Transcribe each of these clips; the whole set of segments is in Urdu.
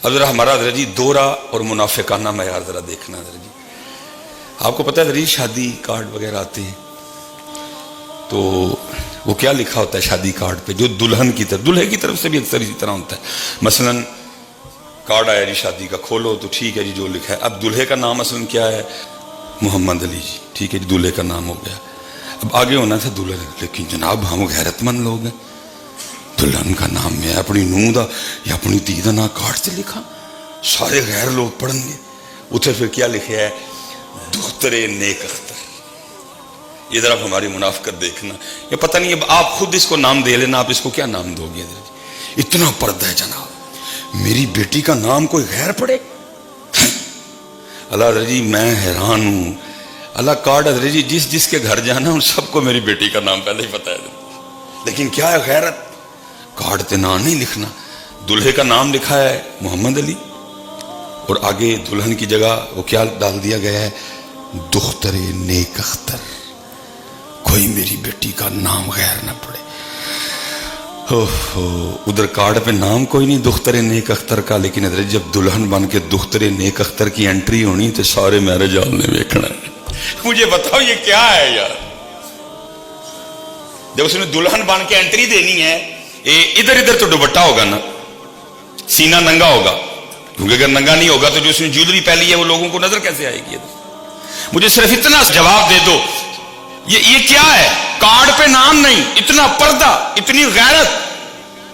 اب ذرا ہمارا حضرت جی دورہ اور منافقانہ معیار ذرا دیکھنا حضرت جی. آپ کو پتہ ہے حضرت جی شادی کارڈ وغیرہ آتے ہیں تو وہ کیا لکھا ہوتا ہے شادی کارڈ پہ, جو دلہن کی طرف, دلہے کی طرف سے بھی اکثر اسی طرح ہوتا ہے. مثلاً کارڈ آیا جی شادی کا, کھولو تو ٹھیک ہے جی جو لکھا ہے. اب دلہے کا نام مثلاً کیا ہے, محمد علی جی, ٹھیک ہے جی دلہے کا نام ہو گیا. اب آگے ہونا تھا دلہن, لیکن جناب ہم غیرت مند لوگ ہیں, دلہن کا نام میں اپنی نوں دا یا اپنی دھی دا نام کارڈ سے لکھا, سارے غیر لوگ پڑھیں گے. اتنے پھر کیا لکھا ہے, دختر نیک اختر. یہ ذرا ہماری منافقت دیکھنا, یہ پتہ نہیں اب آپ خود اس کو نام دے لینا, آپ اس کو کیا نام دو گے. اتنا پردہ ہے جناب, میری بیٹی کا نام کوئی غیر پڑھے. اللہ حضرت جی میں حیران ہوں. اللہ کارڈ حضرت جی جس جس کے گھر جانا ان سب کو میری بیٹی کا نام پہلے ہی پتہ ہے, لیکن کیا ہے غیرت, کارڈ پہ نام نہیں لکھنا. دلہے کا نام لکھا ہے محمد علی اور آگے دلہن کی جگہ وہ کیا ڈال دیا گیا ہے, دختر نیک اختر. کوئی میری بیٹی کا نام غیر نہ پڑے. ادھر کارڈ پہ نام کوئی نہیں دختر نیک اختر کا, لیکن حضرت جب دلہن بن کے دختر نیک اختر کی انٹری ہونی تو سارے میرج ہال نے دیکھنا ہے. مجھے بتاؤ یہ کیا ہے یار. جب اس نے دلہن بن کے انٹری دینی ہے, ادھر ادھر تو دوپٹہ ہوگا نا, سینہ ننگا ہوگا, کیونکہ اگر ننگا نہیں ہوگا تو جو اس نے جیولری پہلی ہے وہ لوگوں کو نظر کیسے آئے گی. مجھے صرف اتنا جواب دے دو, یہ کیا ہے, کارڈ پہ نام نہیں, اتنا پردہ, اتنی غیرت.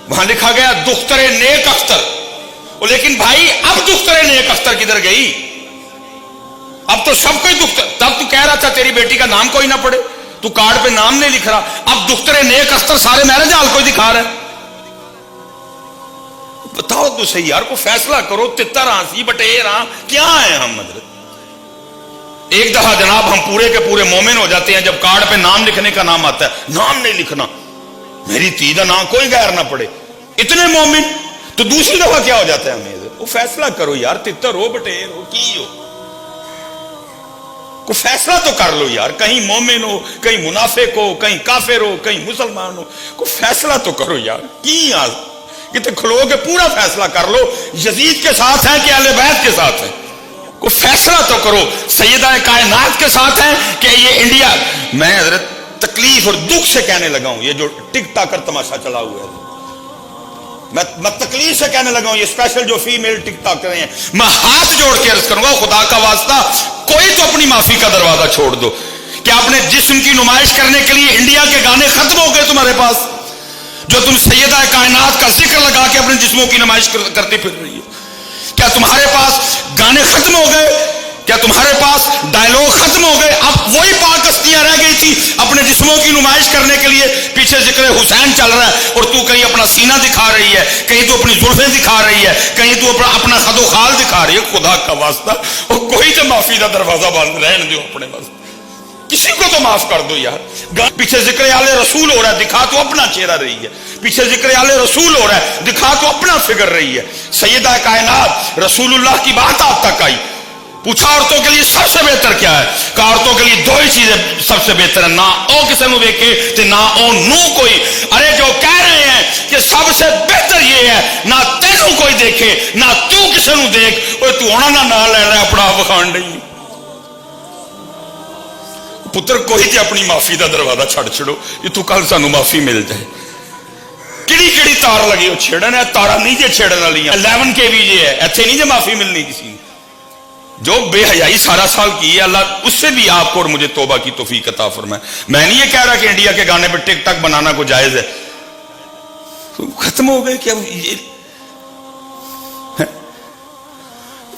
وہاں لکھا گیا دختر نیک اختر. لیکن بھائی اب دختر نیک اختر کدھر گئی, اب تو سب کوئی دختر. تب تو کہہ رہا تھا تیری بیٹی کا نام کوئی نہ پڑے, تو کارڈ پہ نام نہیں لکھ رہا, اب دختر نیک اختر سارے میرج ہال کو دکھا رہا ہے. بتاؤ تو صحیح یار, کو فیصلہ کرو. تتر آنسی بٹیر ہاں کیا ہے ہم. حضرت ایک دفعہ جناب ہم پورے کے پورے مومن ہو جاتے ہیں جب کارڈ پہ نام لکھنے کا نام آتا ہے, نام نہیں لکھنا, میری تھی دا نام کوئی غیر نہ پڑے, اتنے مومن. تو دوسری دفعہ کیا ہو جاتا ہے ہمیں, وہ فیصلہ کرو یار, تتر ہو بٹیر ہو کی ہو, کو فیصلہ تو کر لو یار. کہیں مومن ہو, کہیں منافق ہو, کہیں کافر ہو, کہیں مسلمان ہو, کو فیصلہ تو کرو یار. کی یار کتنے کھلو کے پورا فیصلہ کر لو, یزید کے ساتھ ہیں کہ اہل بیت کے ساتھ ہیں. کو فیصلہ تو کرو, سیدہ کائنات کے ساتھ ہیں کہ یہ انڈیا. میں حضرت تکلیف اور دکھ سے کہنے لگا ہوں, یہ جو ٹک ٹاکر تماشا چلا ہوا ہے, میں تکلیف سے کہنے لگا ہوں, یہ اسپیشل جو فیمیل ٹک ٹاکر ہیں, میں ہاتھ جوڑ کے عرض کروں گا خدا کا واسطہ کوئی تو اپنی معافی کا دروازہ چھوڑ دو. کہ آپ نے جسم کی نمائش کرنے کے لیے انڈیا کے گانے ختم ہو گئے تمہارے پاس, جو تم سیدہ کائنات کا ذکر لگا کے اپنے جسموں کی نمائش کرتے پھر رہی ہو. کیا تمہارے پاس گانے ختم ہو گئے, کیا تمہارے پاس ڈائلوگ ختم ہو گئے. اب وہی پاک ہستیاں رہ گئی تھی اپنے جسموں کی نمائش کرنے کے لیے, پیچھے ذکر حسین چل رہا ہے اور تو کہیں اپنا سینہ دکھا رہی ہے, کہیں تو اپنی زلفیں دکھا رہی ہے, کہیں تو اپنا خد و خال دکھا رہی ہے. خدا کا واسطہ اور کوئی تو معافی کا دروازہ بند رہنے دو اپنے واسطے, کسی کو تو معاف کر دو یار. پیچھے ذکر آل رسول ہو رہا ہے, دکھا تو اپنا چہرہ رہی ہے. پیچھے ذکر آل رسول ہو رہا ہے, دکھا تو اپنا فگر رہی ہے. سیدہ کائنات رسول اللہ کی بات آپ تک آئی, پوچھا عورتوں کے لیے سب سے بہتر کیا ہے, کہ عورتوں کے لیے دو ہی چیزیں سب سے بہتر ہیں, نہ او کسی نو دیکھے تے نہ او نو کوئی. ارے جو کہہ رہے ہیں کہ سب سے بہتر یہ ہے نہ تینوں کوئی دیکھے نہ تو کسی نو دیکھ, اوے تو ہونا نہ لے رہا اپنا آپ کھان نہیں. پتر کوئی تے اپنی معافی دا دروازہ چھڑ چھڑو, یہ تو کل سانو معافی مل جائے. کیڑی کیڑی تار لگی ہو چھیڑن ہے, تارا نہیں جے چھیڑن والی 11 کے بھی یہ ہے, ایتھے نہیں جے معافی ملنی کسی نے. جو بے حیائی سارا سال کی ہے, اللہ اس سے بھی آپ کو اور مجھے توبہ کی توفیق عطا فرمائے. میں نہیں یہ کہہ رہا کہ انڈیا کے گانے پہ ٹک ٹاک بنانا کو جائز ہے. ختم ہو گئے کہ اب یہ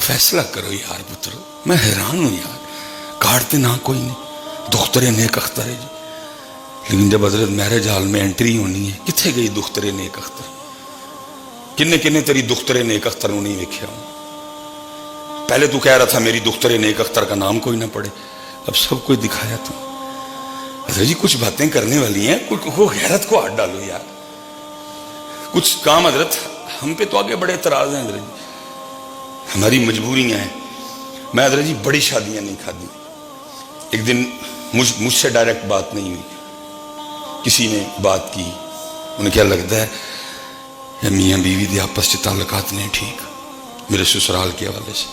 فیصلہ کرو یار پترو. میں حیران ہوں یار, کارڈ پہ نہ کوئی نہیں, دختر نیک اختر ہے جی, لیکن جب حضرت میرج ہال میں انٹری ہونی ہے, کتنے گئی دختر نیک اختر. کنے کنے تیری دختر نیک اختر نو نہیں ویکھیا ہوں. پہلے تو کہہ رہا تھا میری دختر نیک اختر کا نام کوئی نہ پڑے, اب سب کوئی دکھایا تو. حضرت جی کچھ باتیں کرنے والی ہیں, وہ غیرت کو ہاتھ ڈالو یار. کچھ کام حضرت ہم پہ تو آگے بڑے اعتراض ہیں حضرت جی, ہماری مجبوریاں ہیں. میں حضرت جی بڑی شادیاں نہیں کھا دی. ایک دن مجھ سے ڈائریکٹ بات نہیں ہوئی, کسی نے بات کی, انہیں کیا لگتا ہے میاں بیوی دے آپس سے تعلقات نہیں ٹھیک, میرے سسرال کے حوالے سے،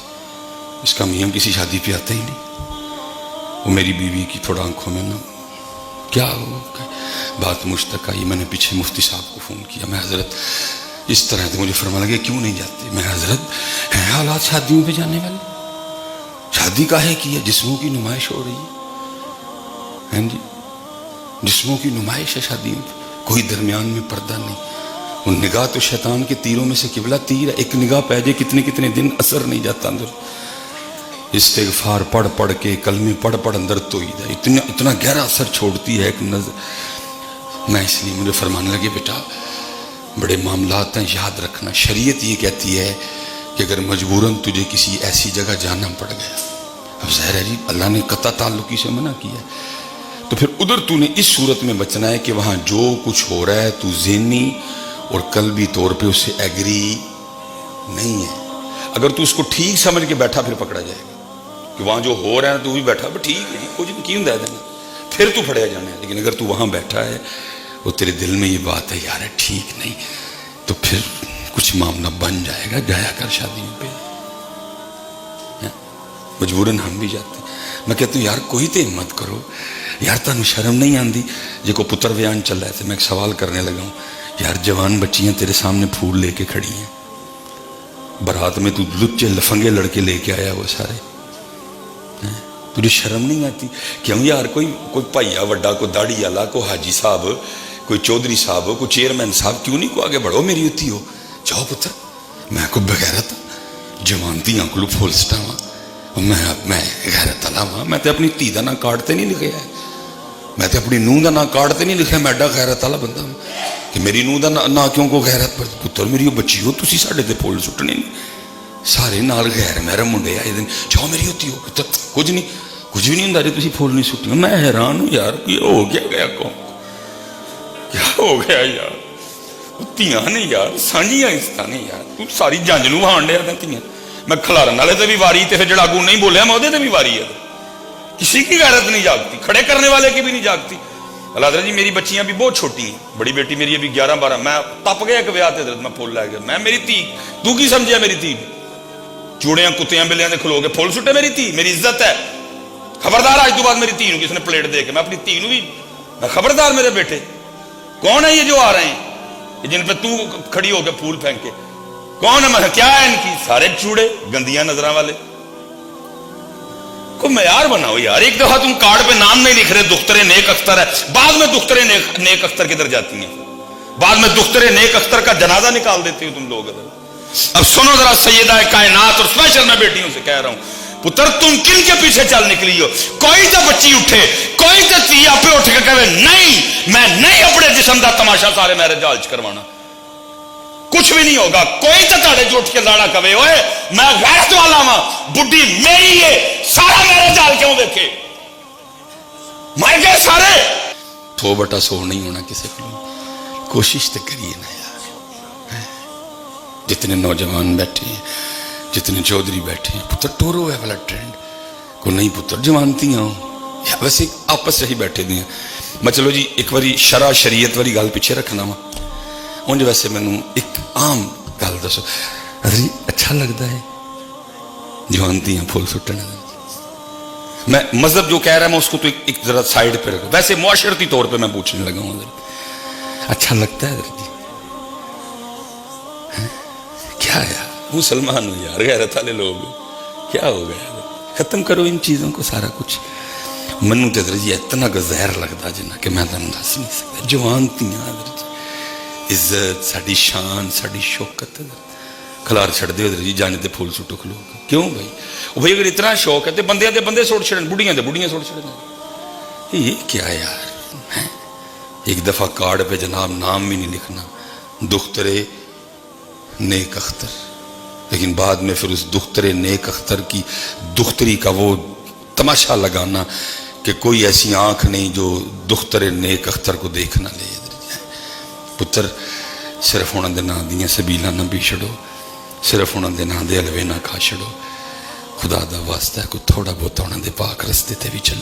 اس کا میاں کسی شادی پہ آتا ہی نہیں. وہ میری بیوی کی تھوڑا آنکھوں میں نا کیا ہو بات مشتق آئی. میں نے پیچھے مفتی صاحب کو فون کیا، میں حضرت اس طرح سے، مجھے فرمانے لگے کیوں نہیں جاتے؟ میں حضرت ہیں حالات شادیوں پہ جانے والے، شادی کاہے کی ہے؟ جسموں کی نمائش ہو رہی ہے، ہیں جی، جسموں کی نمائش ہے شادیوں پہ، کوئی درمیان میں پردہ نہیں. وہ نگاہ تو شیطان کے تیروں میں سے قبلہ تیر ہے، ایک نگاہ پہ جائے کتنے کتنے دن اثر نہیں جاتا اندر. استغفار پڑھ پڑھ کے، کلمے پڑھ پڑھ اندر تو اتنا گہرا اثر چھوڑتی ہے ایک نظر. میں اس لیے مجھے فرمانے لگے بیٹا بڑے معاملات ہیں، یاد رکھنا شریعت یہ کہتی ہے کہ اگر مجبوراً تجھے کسی ایسی جگہ جانا پڑ گیا، اب ظاہر ہے جی اللہ نے قطع تعلقی سے منع کیا ہے، تو پھر ادھر تو نے اس صورت میں بچنا ہے کہ وہاں جو کچھ ہو رہا ہے تو ذہنی اور قلبی طور پہ اس سے ایگری نہیں ہے. اگر تو اس کو ٹھیک سمجھ کے بیٹھا پھر پکڑا جائے گا کہ وہاں جو ہو رہا ہے تو بھی بیٹھا ٹھیک ہے جی کچھ نہیں کیوں دے دینا، پھر تو پھڑیا جانا ہے. لیکن اگر تو وہاں بیٹھا ہے وہ تیرے دل میں یہ بات ہے یار ٹھیک نہیں، تو پھر کچھ معاملہ بن جائے گا. جایا کر شادیوں پہ، مجبوراً ہم بھی جاتے ہیں. میں کہتا ہوں یار کوئی تو ہمت کرو یار، تانوں شرم نہیں آندی؟ جے کو پتر بیان چل رہا ہے، میں ایک سوال کرنے لگا ہوں یار، جوان بچیاں تیرے سامنے پھول لے کے کھڑی ہیں، برات میں تو لچے لفنگے لڑکے لے کے آیا وہ سارے، تجھے شرم نہیں آتی؟ کیوں یار کوئی بھائیا وڈا، کوئی داڑھی والا، کوئی حاجی صاحب، کوئی چودھری صاحب، کوئی چیئرمین صاحب، کیوں نہیں کو آگے بڑھو میری ہوتی ہو؟ جاؤ پتر، میں کو بغیرت جوانتی آنکھ لو پھول سٹاواں، میں غیرت والا ہاں. میں تے اپنی دھی دا نام کارڈ تے نہیں لکھیا ہے، میں تے اپنی نونہ دا نام کارڈ تے نہیں لکھیا، میں ایڈا غیرت والا بندہ ہوں کہ میری نونہ دا نام کیوں کو غیرت پر پتر میری وہ بچی ہو، تسی ساڈے تے پھول سٹنے نہیں، سارے نال غیر محرم منڈے آئے دن، جاؤ میری ہوتی ہو پتر، کچھ بھی نہیں ہوندا جے تسی پھول نہیں سٹنے. میں حیران ہوں یار یہ ہو گیا قوم کو، کیا ہو گیا یار؟ تیاں نہیں یار، سانجیاں عزتاں نہیں یار، تو ساری جنج نوں وہان ڈیا تیاں. میں کھلارن والے تے بھی واری تے پھر جڑا اگوں نہیں بولیا میں ودے تے بھی واری ہے. کسی کی غیرت نہیں جاگتی، کھڑے کرنے والے کی بھی نہیں جاگتی. اللہ حضرت جی میری بچیاں بھی بہت چھوٹی ہیں، بڑی بیٹی میری ابھی 11-12، میں تپ گیا ایک ویاہ تے حضرت میں پھول لے گیا. میں میری تھی تو کی سمجھیا میری تھی؟ چوڑیاں کتیاں بلیاں دے کھلو کے پھول سٹے میری تھی، میری عزت ہے. خبردار آج تو بعد میری تھی نو کس نے پلیٹ دے کے، میں اپنی تھی نو بھی میں خبردار. میرے بیٹے کون ہے یہ جو آ رہے ہیں جن پہ تو کھڑی ہو کے پھول پھینک کے؟ کون ہے؟ کیا ہے ان کی؟ سارے چوڑے گندیاں نظراں والے. کو معیار بناؤ یار. ایک دفعہ تم کارڈ پہ نام نہیں لکھ رہے دختر نیک اختر ہے، بعد میں دختر نیک اختر کدھر جاتی ہیں؟ بعد میں دختر نیک اختر کا جنازہ نکال دیتے ہو تم لوگ. اب سنو ذرا سیدہ کائنات اور اسپیشل میں بیٹیوں سے کہہ رہا ہوں، پتر تم کن کے پیچھے چل نکلی ہو؟ کوئی تو بچی اٹھے، کوئی تو تھی آپ اٹھ کے کہے نہیں میں نہیں اپنے جسم دا تماشا سارے میرے جال چ کروانا، کچھ بھی نہیں ہوگا. کوئی تو تاڑے جو اٹھ کے لاڑا کہے ہوئے میں غیرت والا ہاں، بڈھی میری ہے، سارا میرے جال کیوں دیکھے؟ مر گئے سارے. 100/100 نہیں ہونا کسی کو، کوشش تو کریے نا یار. جتنے نوجوان بیٹھے ہیں، جتنے چودھری بیٹھے ہیں، پتر ٹورو ہے والا ٹرینڈ کو نہیں پتر جوانتیاں ہوں یا ویسے آپس سے ہی بیٹھے دیا. میں چلو جی ایک باری شرع شریعت والی گل پیچھے رکھنا وا. انج ویسے میں ایک عام گل دسو جی، اچھا لگتا ہے جوانتیاں پھول سٹنا؟ میں مذہب جو کہہ رہا ہے میں اس کو تو ایک ذرا سائڈ پہ رکھوں، ویسے معاشرتی طور پہ میں پوچھنے لگا ہوں اچھا لگتا ہے جی؟ کیا یار مسلمان ہو یار، غیرت والے لوگ کیا ہو گیا؟ ختم کرو ان چیزوں کو سارا کچھ. منو تو جی اتنا زہر لگتا جنا کہ میں تمہیں دس نہیں سکتا. جوانتیاں عزت ساری شان ساری شوکت کھلار چھڑ دے جی، جانے تے پھول سٹو کھلو. کیوں بھائی؟ وہ بھائی اگر اتنا شوق ہے تو بندے دے بندے سوڑ چھڑن، بڑھیاں دے بڑھیاں سوڑ چھڑن. یہ کیا یار؟ ایک دفعہ کارڈ پہ جناب نام بھی نہیں لکھنا دخترے نیک اختر، لیکن بعد میں پھر اس دختر نیک اختر کی دختری کا وہ تماشا لگانا کہ کوئی ایسی آنکھ نہیں جو دختر نیک اختر کو دیکھ نہ لے. پتر صرف ہونا دے نام دیاں سبیلاں نہ بھی چھڑو، صرف ہونا دے نام دے حلوے نہ کھا چھڑو. خدا دا واسطہ ہے کوئی تھوڑا بہت ہونا دے پاک رستے تے بھی چلو.